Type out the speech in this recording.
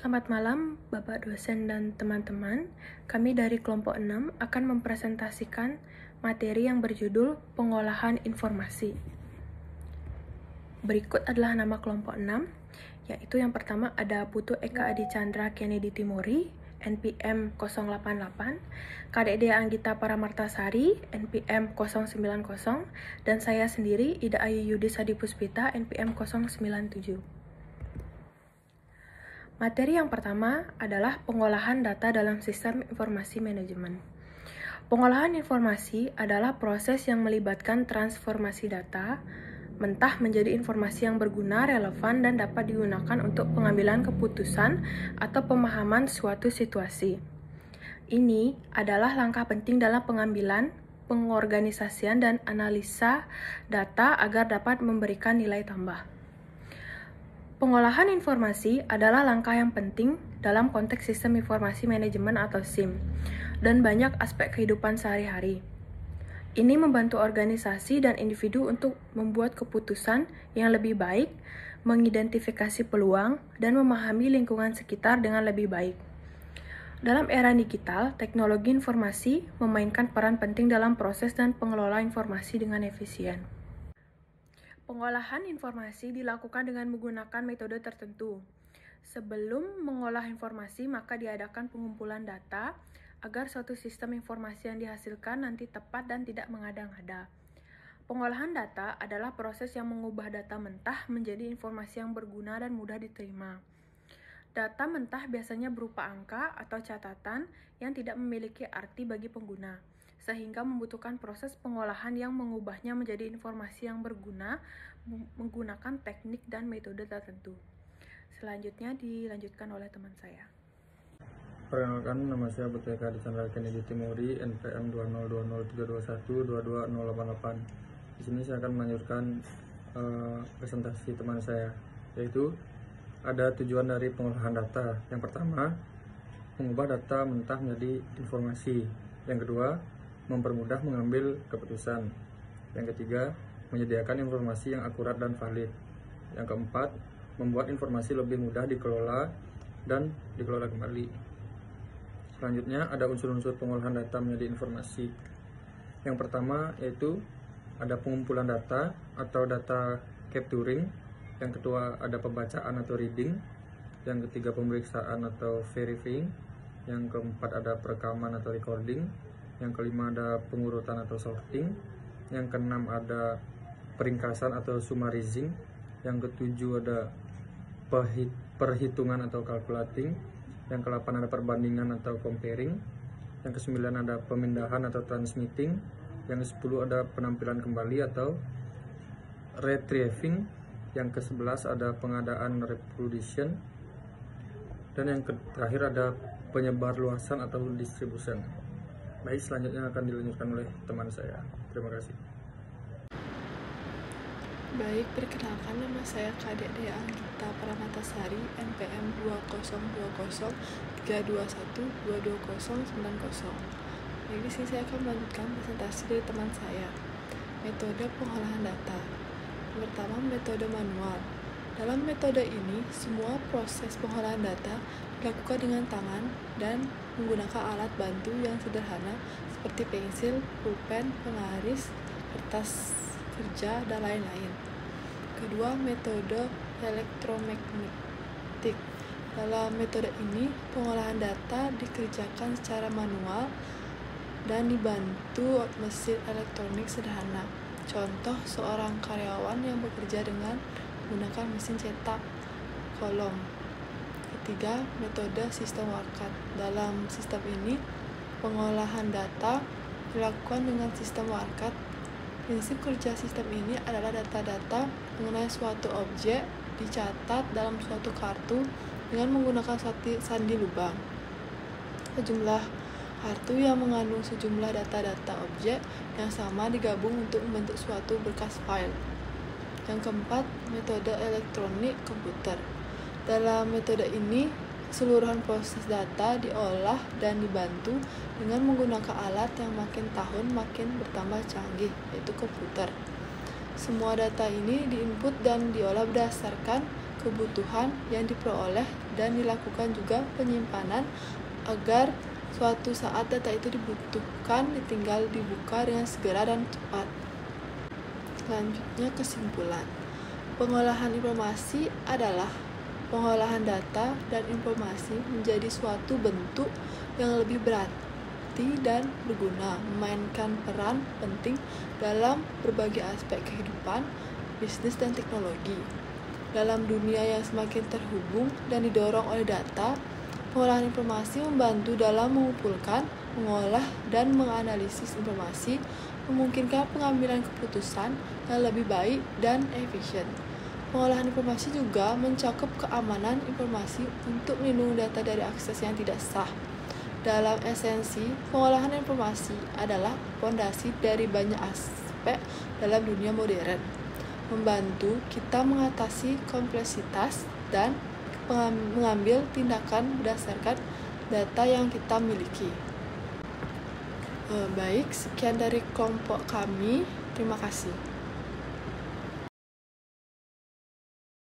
Selamat malam, Bapak dosen dan teman-teman. Kami dari kelompok 6 akan mempresentasikan materi yang berjudul Pengolahan Informasi. Berikut adalah nama kelompok 6, yaitu yang pertama ada Putu Eka Adi Chandra Kennedy Timuri, NPM 088, Kadek Dea Anggita Paramartasari, NPM 090, dan saya sendiri, Ida Ayu Yudi Sadi Puspita, NPM 097. Materi yang pertama adalah pengolahan data dalam sistem informasi manajemen. Pengolahan informasi adalah proses yang melibatkan transformasi data mentah menjadi informasi yang berguna, relevan, dan dapat digunakan untuk pengambilan keputusan atau pemahaman suatu situasi. Ini adalah langkah penting dalam pengambilan, pengorganisasian, dan analisa data agar dapat memberikan nilai tambah. Pengolahan informasi adalah langkah yang penting dalam konteks sistem informasi manajemen atau SIM, dan banyak aspek kehidupan sehari-hari. Ini membantu organisasi dan individu untuk membuat keputusan yang lebih baik, mengidentifikasi peluang, dan memahami lingkungan sekitar dengan lebih baik. Dalam era digital, teknologi informasi memainkan peran penting dalam proses dan pengelola informasi dengan efisien. Pengolahan informasi dilakukan dengan menggunakan metode tertentu. Sebelum mengolah informasi, maka diadakan pengumpulan data agar suatu sistem informasi yang dihasilkan nanti tepat dan tidak mengada-ngada. Pengolahan data adalah proses yang mengubah data mentah menjadi informasi yang berguna dan mudah diterima. Data mentah biasanya berupa angka atau catatan yang tidak memiliki arti bagi pengguna, sehingga membutuhkan proses pengolahan yang mengubahnya menjadi informasi yang berguna menggunakan teknik dan metode tertentu. Selanjutnya dilanjutkan oleh teman saya. Perkenalkan, nama saya Putu Eka Adi Chandra Kennedy Timuri, NPM 20203212288. Di sini saya akan melanjutkan presentasi teman saya, yaitu ada tujuan dari pengolahan data. Yang pertama, mengubah data mentah menjadi informasi. Yang kedua, mempermudah mengambil keputusan. Yang ketiga, menyediakan informasi yang akurat dan valid. Yang keempat, membuat informasi lebih mudah dikelola dan dikelola kembali. Selanjutnya, ada unsur-unsur pengolahan data menjadi informasi. Yang pertama yaitu ada pengumpulan data atau data capturing. Yang kedua, ada pembacaan atau reading. Yang ketiga, pemeriksaan atau verifying. Yang keempat, ada perekaman atau recording. Yang kelima, ada pengurutan atau sorting. Yang keenam, ada peringkasan atau summarizing. Yang ketujuh, ada perhitungan atau calculating. Yang ke-8 ada perbandingan atau comparing. Yang ke-9 ada pemindahan atau transmitting. Yang ke-10 ada penampilan kembali atau retrieving. Yang ke-11 ada pengadaan reproduction. Dan yang terakhir ada penyebar luasan atau distribution. Baik, selanjutnya akan dilanjutkan oleh teman saya. Terima kasih. Baik, perkenalkan, nama saya Kadek Dea Anggita Paramartasari, NPM 2020321220990. Baik, di sini saya akan melanjutkan presentasi dari teman saya. Metode pengolahan data. Pertama, metode manual. Dalam metode ini, semua proses pengolahan data dilakukan dengan tangan dan menggunakan alat bantu yang sederhana seperti pensil, pulpen, penggaris, kertas kerja, dan lain-lain. Kedua, metode elektromagnetik. Dalam metode ini, pengolahan data dikerjakan secara manual dan dibantu mesin elektronik sederhana. Contoh, seorang karyawan yang bekerja dengan menggunakan mesin cetak kolom. Ketiga, metode sistem Warkat. Dalam sistem ini, pengolahan data dilakukan dengan sistem Warkat. Prinsip kerja sistem ini adalah data-data mengenai suatu objek dicatat dalam suatu kartu dengan menggunakan sandi lubang. Sejumlah kartu yang mengandung sejumlah data-data objek yang sama digabung untuk membentuk suatu berkas file. Yang keempat, metode elektronik komputer. Dalam metode ini, keseluruhan proses data diolah dan dibantu dengan menggunakan alat yang makin tahun makin bertambah canggih, yaitu komputer. Semua data ini diinput dan diolah berdasarkan kebutuhan yang diperoleh dan dilakukan juga penyimpanan agar suatu saat data itu dibutuhkan tinggal dibuka dengan segera dan cepat. Selanjutnya kesimpulan. Pengolahan informasi adalah pengolahan data dan informasi menjadi suatu bentuk yang lebih berarti dan berguna, memainkan peran penting dalam berbagai aspek kehidupan, bisnis, dan teknologi. Dalam dunia yang semakin terhubung dan didorong oleh data, pengolahan informasi membantu dalam mengumpulkan, mengolah, dan menganalisis informasi, memungkinkan pengambilan keputusan yang lebih baik dan efisien. Pengolahan informasi juga mencakup keamanan informasi untuk melindungi data dari akses yang tidak sah. Dalam esensi, pengolahan informasi adalah fondasi dari banyak aspek dalam dunia modern, membantu kita mengatasi kompleksitas dan mengambil tindakan berdasarkan data yang kita miliki. Baik, sekian dari kelompok kami. Terima kasih.